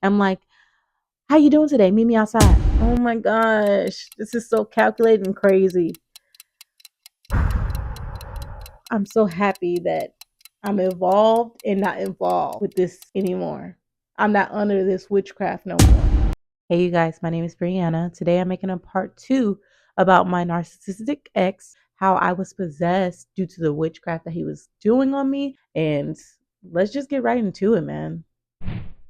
I'm like, how you doing today? Meet me outside. Oh my gosh, this is so calculated and crazy. I'm so happy that I'm involved and not involved with this anymore. I'm not under this witchcraft no more. Hey, you guys, my name is Brianna. Today I'm making a part 2 about my narcissistic ex, how I was possessed due to the witchcraft that he was doing on me. And let's just get right into it, man.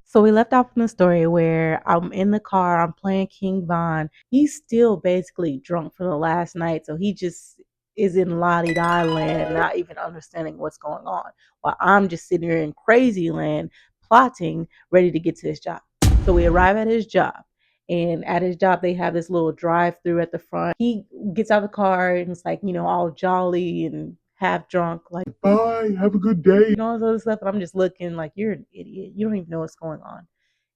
So we left off in the story where I'm in the car, I'm playing King Von. He's still basically drunk from the last night, so he just is in la-di-da land, not even understanding what's going on. While I'm just sitting here in crazy land, plotting, ready to get to his job. So we arrive at his job. And at his job, they have this little drive-through at the front. He gets out of the car and it's like, all jolly and half drunk, like, bye, have a good day, and all this other stuff. And I'm just looking like, you're an idiot. You don't even know what's going on.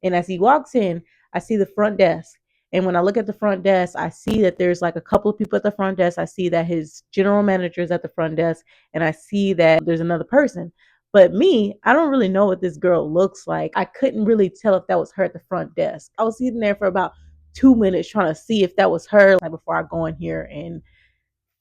And as he walks in, I see the front desk. And when I look at the front desk, I see that there's like a couple of people at the front desk. I see that his general manager is at the front desk, and I see that there's another person. But me, I don't really know what this girl looks like. I couldn't really tell if that was her at the front desk. I was sitting there for about 2 minutes trying to see if that was her, like, before I go in here and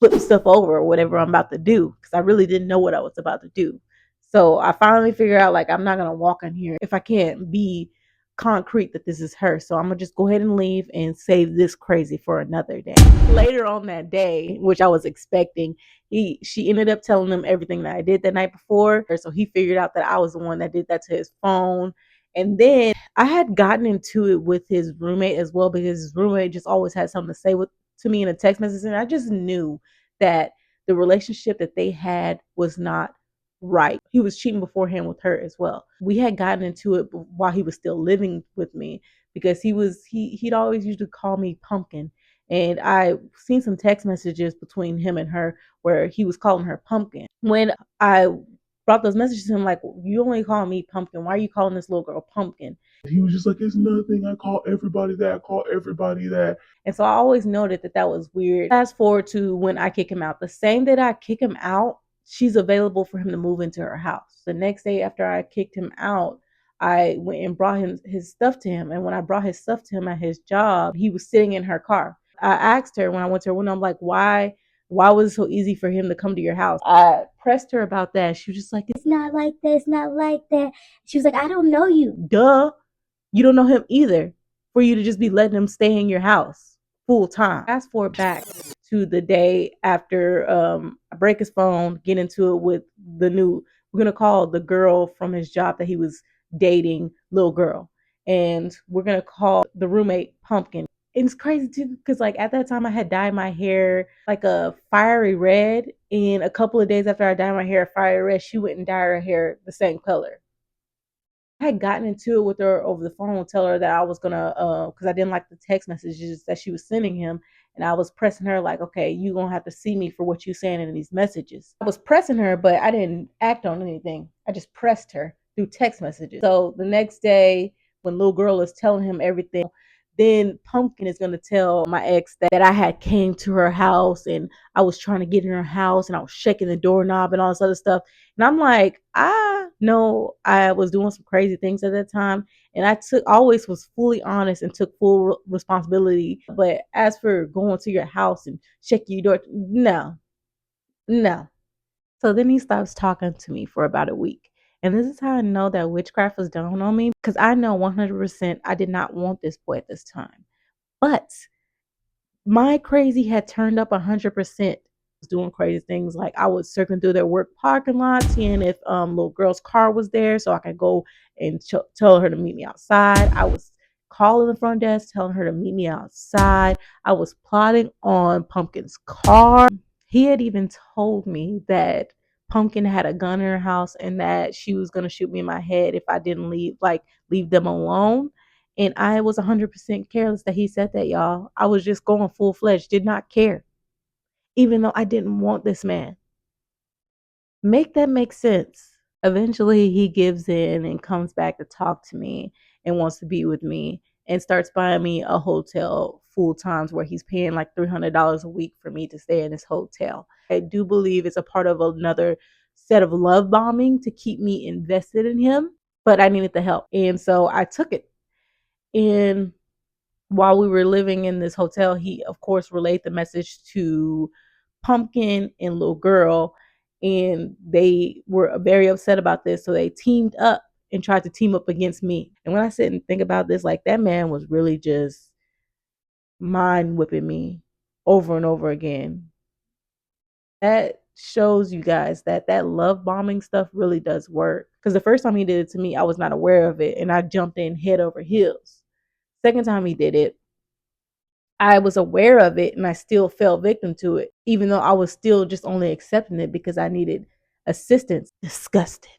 flip stuff over or whatever I'm about to do, because I really didn't know what I was about to do. So I finally figured out, like, I'm not going to walk in here if I can't be concrete that this is her. So I'm going to just go ahead and leave and save this crazy for another day. Later on that day, which I was expecting, she ended up telling him everything that I did the night before. So he figured out that I was the one that did that to his phone. And then I had gotten into it with his roommate as well, because his roommate just always had something to say to me in a text message. And I just knew that the relationship that they had was not right. He was cheating beforehand with her as well. We had gotten into it while he was still living with me, because he'd always used to call me Pumpkin. And I seen some text messages between him and her where he was calling her Pumpkin. When I brought those messages to him, like, you only call me Pumpkin, why are you calling this little girl Pumpkin? He was just like, it's nothing. I call everybody that. I call everybody that. And so I always noted that that was weird. Fast forward to when I kick him out. The same day that I kick him out, she's available for him to move into her house. The next day after I kicked him out, I went and brought his stuff to him. And when I brought his stuff to him at his job, he was sitting in her car. I asked her when I went to her window, I'm like, why was it so easy for him to come to your house? I pressed her about that. She was just like, it's not like that. It's not like that. She was like, I don't know you. Duh. You don't know him either, for you to just be letting him stay in your house full time. Fast forward back to the day after I break his phone, get into it with we're going to call the girl from his job that he was dating, little girl. And we're going to call the roommate Pumpkin. And it's crazy too, because like at that time I had dyed my hair like a fiery red. And a couple of days after I dyed my hair a fiery red, she went and dyed her hair the same color. I had gotten into it with her over the phone, tell her that I was gonna, because I didn't like the text messages that she was sending him, and I was pressing her like, okay, you gonna have to see me for what you saying in these messages. I was pressing her, but I didn't act on anything. I just pressed her through text messages. So the next day, when little girl is telling him everything, then Pumpkin is going to tell my ex that I had came to her house and I was trying to get in her house and I was shaking the doorknob and all this other stuff. And I'm like, I know I was doing some crazy things at that time. And I always was fully honest and took full responsibility. But as for going to your house and checking your door, no. So then he stops talking to me for about a week. And this is how I know that witchcraft was done on me, because I know 100% I did not want this boy at this time. But my crazy had turned up 100%. I was doing crazy things, like I was circling through their work parking lot, seeing if little girl's car was there so I could go and tell her to meet me outside. I was calling the front desk, telling her to meet me outside. I was plotting on Pumpkin's car. He had even told me that Pumpkin had a gun in her house and that she was gonna shoot me in my head if I didn't leave them alone. And I was 100% careless that he said that, y'all. I was just going full fledged, did not care, even though I didn't want this man. Make that make sense. Eventually, he gives in and comes back to talk to me and wants to be with me and starts buying me a hotel full times where he's paying like $300 a week for me to stay in his hotel. I do believe it's a part of another set of love bombing to keep me invested in him, but I needed the help. And so I took it. And while we were living in this hotel, he of course relayed the message to Pumpkin and Little Girl, and they were very upset about this. So they teamed up and tried to team up against me. And when I sit and think about this, like that man was really just mind whipping me over and over again. That shows you guys that that love bombing stuff really does work. Because the first time he did it to me, I was not aware of it, and I jumped in head over heels. Second time he did it, I was aware of it and I still fell victim to it, even though I was still just only accepting it because I needed assistance. Disgusted.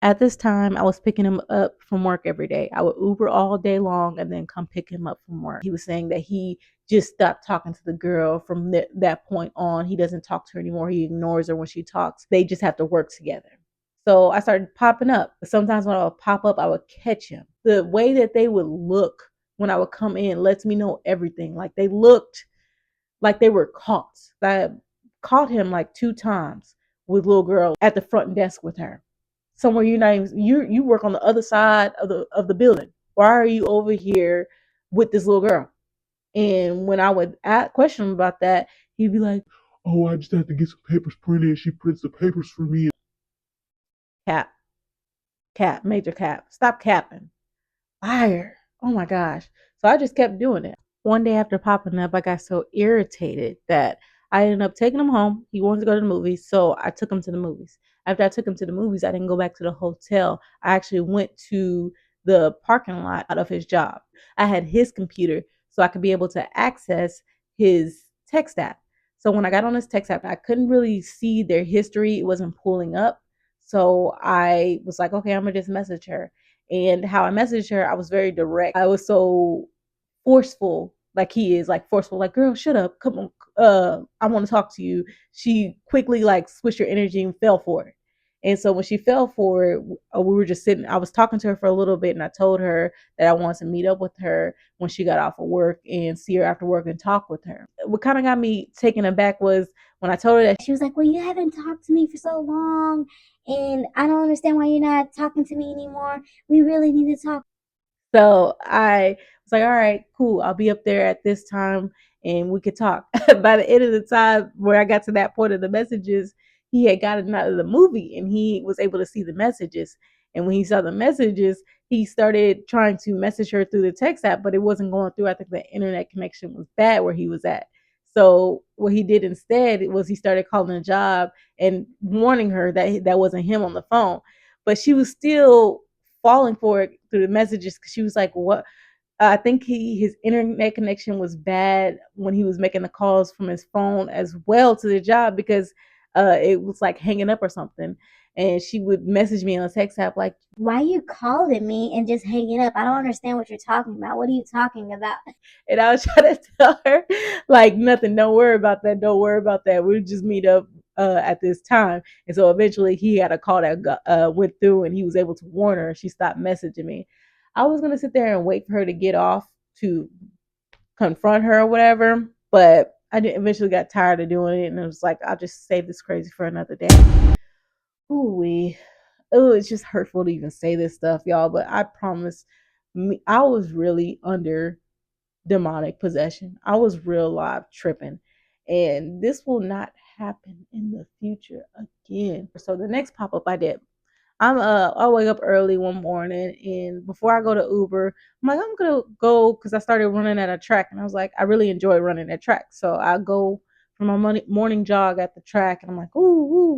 At this time, I was picking him up from work every day. I would Uber all day long and then come pick him up from work. He was saying that he just stopped talking to the girl from that point on. He doesn't talk to her anymore. He ignores her when she talks. They just have to work together. So I started popping up. Sometimes when I would pop up, I would catch him. The way that they would look when I would come in lets me know everything. Like they looked like they were caught. I caught him like 2 times with little girl at the front desk with her. Somewhere you're not even, you work on the other side of the building. Why are you over here with this little girl? And when I would question him about that, he'd be like, "Oh, I just have to get some papers printed. She prints the papers for me." Cap, cap, major cap. Stop capping. Liar. Oh my gosh. So I just kept doing it. One day after popping up, I got so irritated that I ended up taking him home. He wanted to go to the movies, so I took him to the movies. After I took him to the movies, I didn't go back to the hotel. I actually went to the parking lot out of his job. I had his computer so I could be able to access his text app. So when I got on his text app, I couldn't really see their history. It wasn't pulling up. So I was like, okay, I'm going to just message her. And how I messaged her, I was very direct. I was so forceful, like he is, like forceful, like, girl, shut up, come on, I want to talk to you. She quickly like switched her energy and fell for it. And so when she fell for it, we were just sitting. I was talking to her for a little bit, and I told her that I wanted to meet up with her when she got off of work and see her after work and talk with her. What kind of got me taken aback was when I told her that She was like, "Well, you haven't talked to me for so long, and I don't understand why you're not talking to me anymore. We really need to talk." So I was like, all right, cool. I'll be up there at this time and we could talk. By the end of the time where I got to that point of the messages, he had gotten out of the movie and he was able to see the messages. And when he saw the messages, he started trying to message her through the text app, but it wasn't going through. I think the internet connection was bad where he was at. So what he did instead was he started calling a job and warning her that that wasn't him on the phone. But she was still falling for it through the messages because she was like, "What?" I think his internet connection was bad when he was making the calls from his phone as well to the job because it was like hanging up or something. And she would message me on a text app like, Why are you calling me and just hanging up? I don't understand what you're talking about. What are you talking about? and I was trying to tell her like nothing. Don't worry about that. Don't worry about that. We'll just meet up at this time. And so eventually he had a call that went through, and he was able to warn her. She stopped messaging me. I was gonna sit there and wait for her to get off to confront her or whatever, but I eventually got tired of doing it, and it was like I'll just save this crazy for another day. Ooh wee. Oh, it's just hurtful to even say this stuff, y'all. But I promise, I was really under demonic possession. I was real live tripping. And this will not happen in the future again. So the next pop up I did, I wake up early one morning and before I go to Uber, I'm like, I'm gonna go because I started running at a track and I was like, I really enjoy running at track. So I go for my morning jog at the track and I'm like, ooh,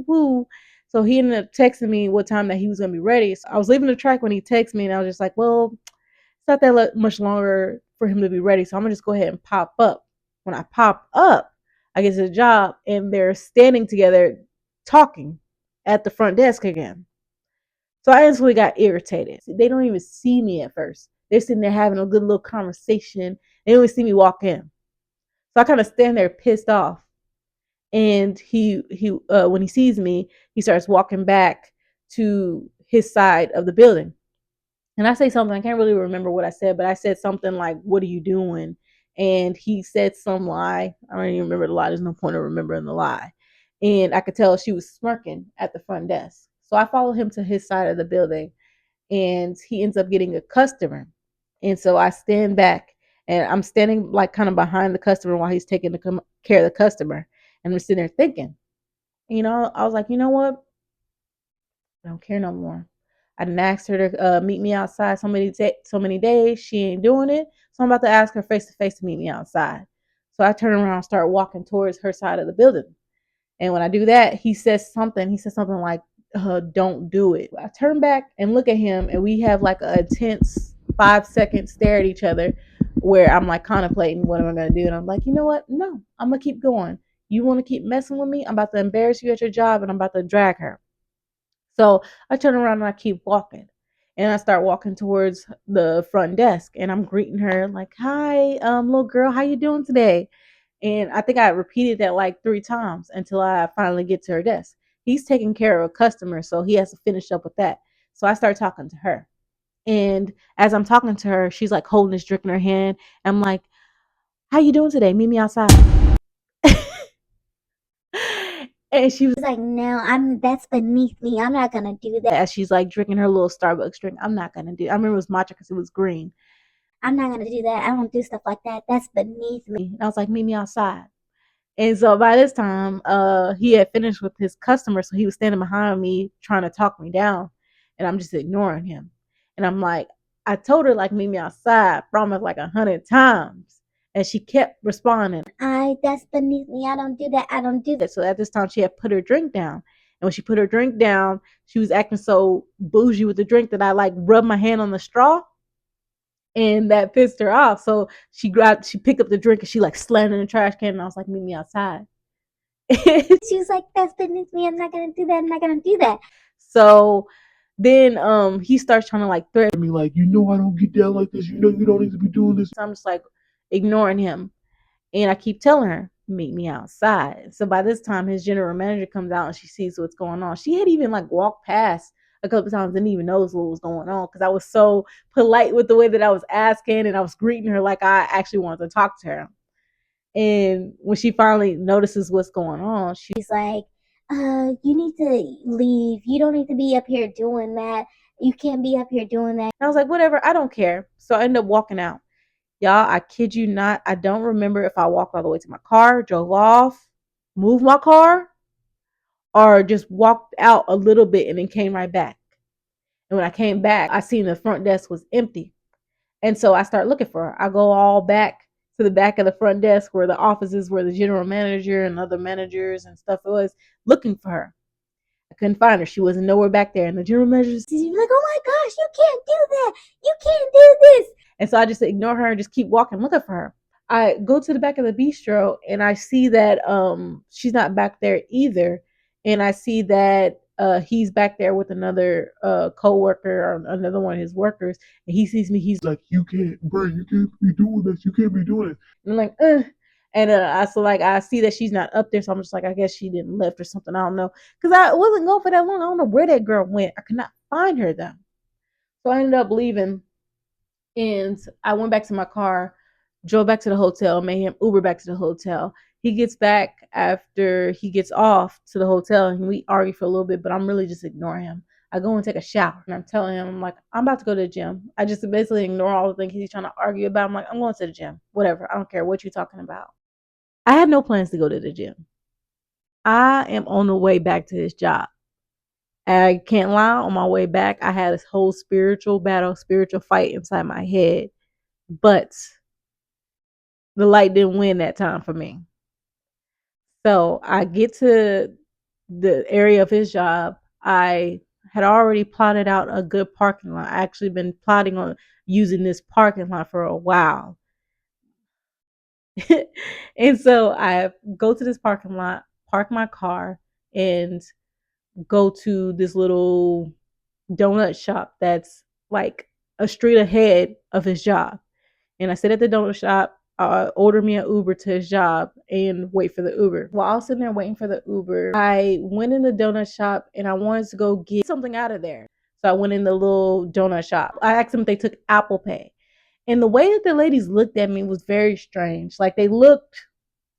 ooh, ooh. So he ended up texting me what time that he was gonna be ready. So I was leaving the track when he texted me and I was just like, well, it's not that much longer for him to be ready. So I'm gonna just go ahead and pop up. When I pop up, I get to the job and they're standing together talking at the front desk again. So I instantly got irritated. They don't even see me at first. They're sitting there having a good little conversation. They only see me walk in. So I kind of stand there pissed off. And he when he sees me, he starts walking back to his side of the building. And I say something, I can't really remember what I said, but I said something like, "What are you doing?" And he said some lie. I don't even remember the lie. There's no point of remembering the lie. And I could tell she was smirking at the front desk. So I followed him to his side of the building and he ends up getting a customer. And so I stand back, and I'm standing like kind of behind the customer while he's taking care of the customer. And I'm sitting there thinking, I was like, you know what? I don't care no more. I didn't ask her to meet me outside so many days. She ain't doing it. So I'm about to ask her face to face to meet me outside. So I turn around and start walking towards her side of the building. And when I do that, he says something. He says something like, don't do it. I turn back and look at him, and we have like a tense 5 second stare at each other where I'm like contemplating what am I going to do. And I'm like, you know what? No, I'm going to keep going. You want to keep messing with me? I'm about to embarrass you at your job, and I'm about to drag her. So I turn around and I keep walking. And I start walking towards the front desk, and I'm greeting her like, "Hi, little girl, how you doing today?" And I think I repeated that like 3 times until I finally get to her desk. He's taking care of a customer, so he has to finish up with that. So I start talking to her. And as I'm talking to her, she's like holding this drink in her hand. I'm like, "How you doing today? Meet me outside." And she was like, no, that's beneath me. I'm not gonna do that. as she's like drinking her little Starbucks drink. I'm not gonna do. I remember it was matcha because it was green. I'm not gonna do that. I don't do stuff like that. That's beneath me. And I was like, "Meet me outside." And so by this time, he had finished with his customer, so he was standing behind me trying to talk me down, and I'm just ignoring him. And I'm like, I told her like meet me outside, promised like 100 times, and she kept responding. That's beneath me. I don't do that. I don't do that. So at this time, she had put her drink down, and when she put her drink down, she was acting so bougie with the drink that I like rubbed my hand on the straw, and that pissed her off. So she picked up the drink and she like slammed it in the trash can, and I was like, meet me outside. She was like, that's beneath me. I'm not gonna do that. I'm not gonna do that. So then he starts trying to like threaten me, like, I don't get down like this, you don't need to be doing this. So I'm just like ignoring him. And I keep telling her, meet me outside. So by this time his general manager comes out and she sees what's going on. She had even like walked past a couple of times, didn't even know what was going on because I was so polite with the way that I was asking, and I was greeting her like I actually wanted to talk to her. And when she finally notices what's going on, She's like, you need to leave. You don't need to be up here doing that. You can't be up here doing that. I was like, whatever, I don't care. So I ended up walking out. Y'all, I kid you not, I don't remember if I walked all the way to my car, drove off, moved my car, or just walked out a little bit and then came right back. And when I came back, I seen the front desk was empty. And so I start looking for her. I go all back to the back of the front desk where the offices where the general manager and other managers and stuff was, looking for her. I couldn't find her. She wasn't nowhere back there. And the general manager was like, oh my gosh, you can't do that. You can't do this. And so I just ignore her and just keep walking, looking for her. I go to the back of the bistro and I see that she's not back there either. And I see that he's back there with another co-worker or another one of his workers. And he sees me, he's like, you can't be doing this. You can't be doing it. And I'm like, ugh. And I see that she's not up there, so I'm just like, I guess she didn't lift or something. I don't know, because I wasn't going for that long. I don't know where that girl went. I could not find her though, so I ended up leaving. And I went back to my car, drove back to the hotel, made him Uber back to the hotel. He gets back after he gets off to the hotel, and we argue for a little bit, but I'm really just ignoring him. I go and take a shower, and I'm telling him, I'm like, I'm about to go to the gym. I just basically ignore all the things he's trying to argue about. I'm like, I'm going to the gym. Whatever. I don't care what you're talking about. I had no plans to go to the gym. I am on the way back to this job. I can't lie, on my way back, I had this whole spiritual battle, spiritual fight inside my head. But the light didn't win that time for me. So I get to the area of his job. I had already plotted out a good parking lot. I actually been plotting on using this parking lot for a while. And so I go to this parking lot, park my car, and go to this little donut shop that's like a street ahead of his job. And I sit at the donut shop, order me an Uber to his job, and wait for the Uber. While I was sitting there waiting for the Uber, I went in the donut shop and I wanted to go get something out of there. So I went in the little donut shop. I asked them if they took Apple Pay. And the way that the ladies looked at me was very strange. Like they looked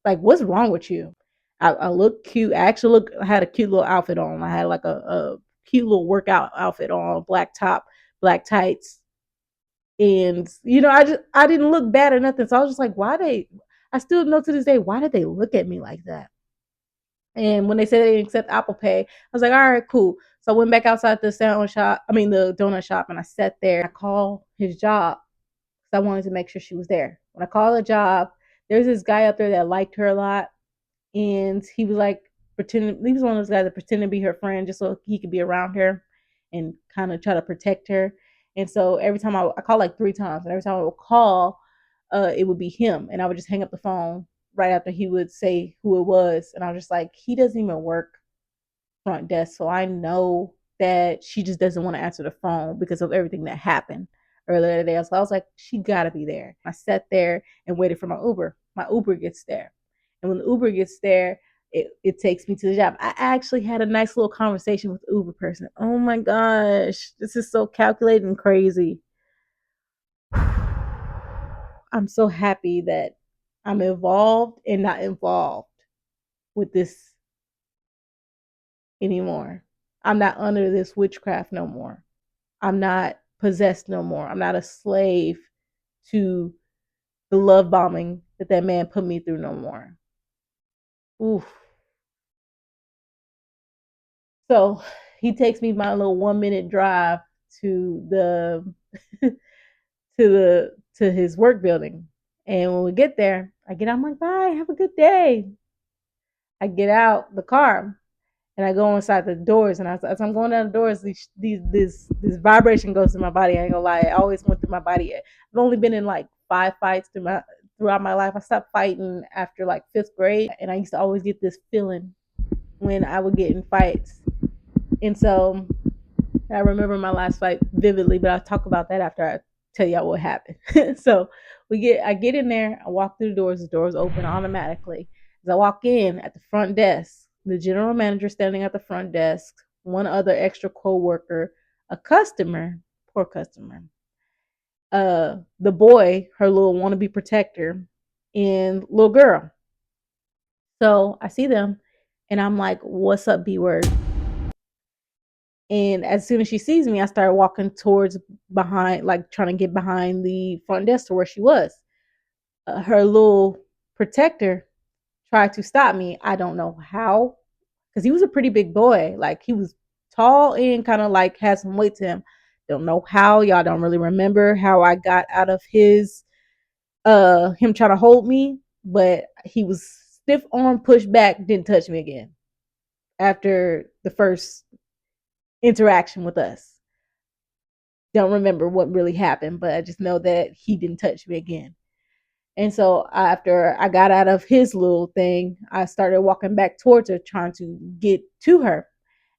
like, what's wrong with you? I looked cute. I had a cute little outfit on. I had like a cute little workout outfit on, black top, black tights, And I didn't look bad or nothing. So I was just like, why they I still know to this day, why did they look at me like that? And when they said they didn't accept Apple Pay, I was like, all right, cool. So I went back outside the the donut shop, and I sat there. I called his job because I wanted to make sure she was there. When I called the job, there's this guy up there that liked her a lot, and he was like pretending. He was one of those guys that pretended to be her friend just so he could be around her and kind of try to protect her. And so every time I called like 3 times, and every time I would call, it would be him, and I would just hang up the phone right after he would say who it was, and I was just like, he doesn't even work front desk, so I know that she just doesn't want to answer the phone because of everything that happened earlier today. So I was like, she gotta be there. I sat there and waited for my Uber. My Uber gets there, and when the Uber gets there, it takes me to the job. I actually had a nice little conversation with the Uber person. Oh my gosh, this is so calculated and crazy. I'm so happy that I'm involved and not involved with this anymore. I'm not under this witchcraft no more. I'm not possessed no more. I'm not a slave to the love bombing that man put me through no more. Oof. So he takes me my little 1 minute drive to the to his work building. And when we get there, I get out, I'm like, bye, have a good day. I get out the car and I go inside the doors, and as I'm going down the doors, this vibration goes through my body. I ain't gonna lie, it always went through my body. I've only been in like 5 fights throughout my life. I stopped fighting after like 5th grade, and I used to always get this feeling when I would get in fights. And so I remember my last fight vividly, but I'll talk about that after I tell y'all what happened. So I get in there, I walk through the doors open automatically. As I walk in at the front desk, the general manager standing at the front desk, one other extra co-worker, a customer, poor customer, the boy, her little wannabe protector, and little girl. So I see them and I'm like, what's up, B word? And as soon as she sees me, I start walking towards behind, like trying to get behind the front desk to where she was. Her little protector tried to stop me. I don't know how, because he was a pretty big boy. Like he was tall and kind of like had some weight to him. Don't know how. Y'all don't really remember how I got out of him trying to hold me, but he was stiff arm pushed back, didn't touch me again after the first interaction with us. Don't remember what really happened, but I just know that he didn't touch me again. And so after I got out of his little thing, I started walking back towards her, trying to get to her.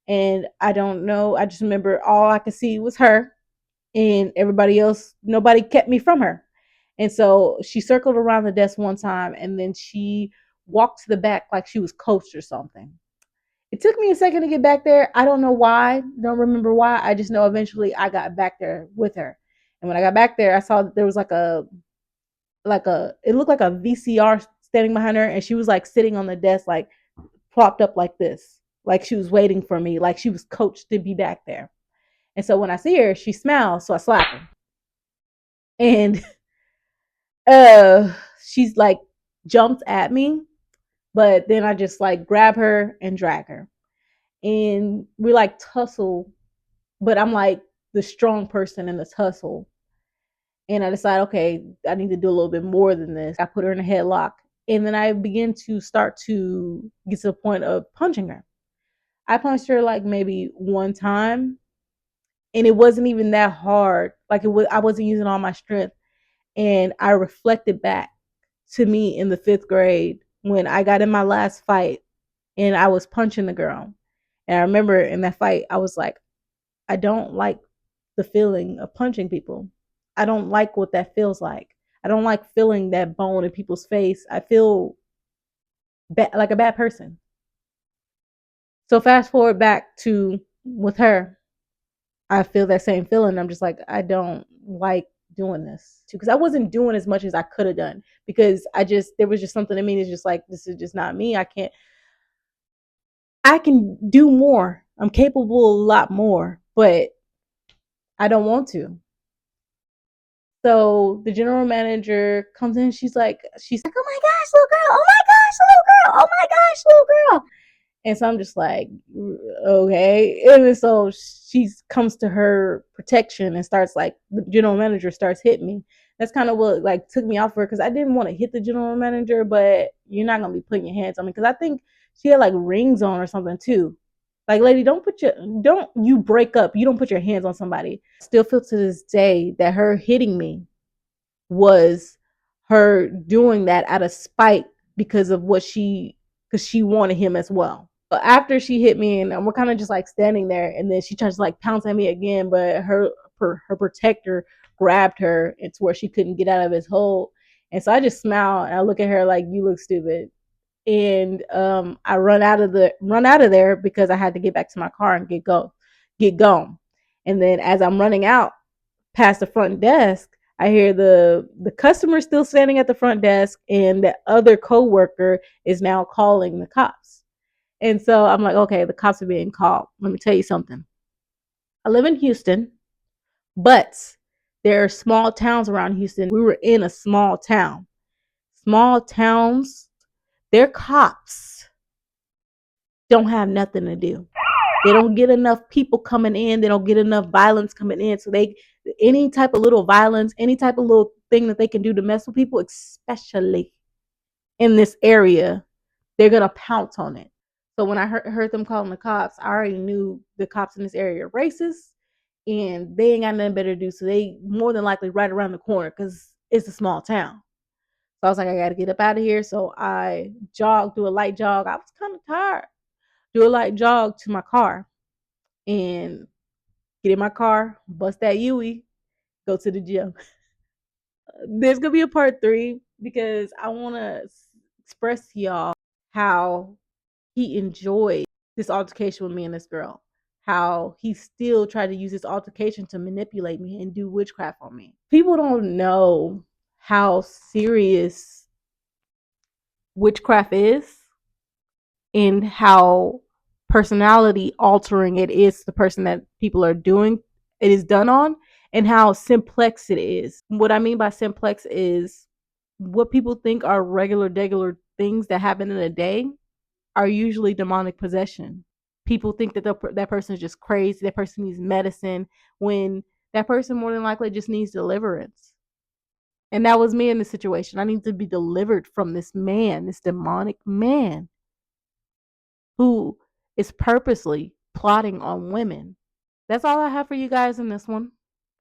And I don't know, I just remember all I could see was her, and everybody else, nobody kept me from her. And so she circled around the desk one time, and then she walked to the back like she was coached or something. It took me a second to get back there. I don't know why. Don't remember why. I just know eventually I got back there with her. And when I got back there, I saw that there was it looked like a VCR standing behind her, and she was like sitting on the desk, like propped up like this, like she was waiting for me, like she was coached to be back there. And so when I see her, she smiles, so I slap her. And she's like jumped at me, but then I just like grab her and drag her. And we like tussle, but I'm like the strong person in the tussle. And I decide, okay, I need to do a little bit more than this. I put her in a headlock. And then I begin to start to get to the point of punching her. I punched her like maybe one time, and it wasn't even that hard. Like I wasn't using all my strength. And I reflected back to me in the 5th grade when I got in my last fight and I was punching the girl. And I remember in that fight, I was like, I don't like the feeling of punching people. I don't like what that feels like. I don't like feeling that bone in people's face. I feel like a bad person. So fast forward back to with her, I feel that same feeling. I'm just like, I don't like doing this because I wasn't doing as much as I could have done because there was just something in me that's just like, this is just not me. I can do more. I'm capable of a lot more, but I don't want to. So the general manager comes in. She's like, oh my gosh, little girl. Oh my gosh, little girl. Oh my gosh, little girl. And so I'm just like, okay. And then so she comes to her protection and starts like, the general manager starts hitting me. That's kind of what like took me off her, because I didn't want to hit the general manager, but you're not gonna be putting your hands on me, because I think she had like rings on or something too. Like, lady, don't you break up. You don't put your hands on somebody. Still feel to this day that her hitting me was her doing that out of spite, because of because she wanted him as well. But after she hit me, and we're kind of just like standing there, and then she tries to like pounce at me again, but her protector grabbed her. It's where she couldn't get out of his hold. And so I just smile and I look at her like, you look stupid. And I run out of there, because I had to get back to my car and get gone. And then as I'm running out past the front desk, I hear the customer still standing at the front desk, and the other coworker is now calling the cops. And so I'm like, okay, the cops are being called. Let me tell you something. I live in Houston, but there are small towns around Houston. We were in a small town. Small towns, their cops don't have nothing to do. They don't get enough people coming in. They don't get enough violence coming in. So any type of little violence, any type of little thing that they can do to mess with people, especially in this area, they're gonna pounce on it. So when I heard them calling the cops, I already knew the cops in this area are racist, and they ain't got nothing better to do. So they more than likely right around the corner, because it's a small town. So I was like, I got to get up out of here. So I do a light jog. I was kind of tired. Do a light jog to my car, and get in my car, bust that Yui, go to the gym. There's gonna be a part 3, because I want to express to y'all how he enjoyed this altercation with me and this girl. How he still tried to use this altercation to manipulate me and do witchcraft on me. People don't know how serious witchcraft is, and how personality altering it is, the person that people are doing it is done on, and how simplex it is. What I mean by simplex is what people think are regular things that happen in a day are usually demonic possession. People think that that person is just crazy, that person needs medicine, when that person more than likely just needs deliverance. And that was me in this situation. I need to be delivered from this man, this demonic man who is purposely plotting on women. That's all I have for you guys in this one.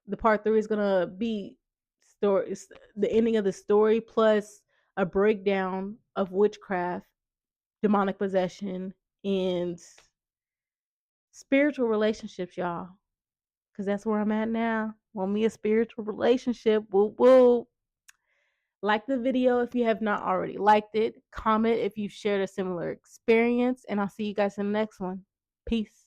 The part 3 is gonna be the ending of the story, plus a breakdown of witchcraft, demonic possession, and spiritual relationships, y'all. Because that's where I'm at now. Want me a spiritual relationship? Woo woo. Like the video if you have not already liked it. Comment if you've shared a similar experience. And I'll see you guys in the next one. Peace.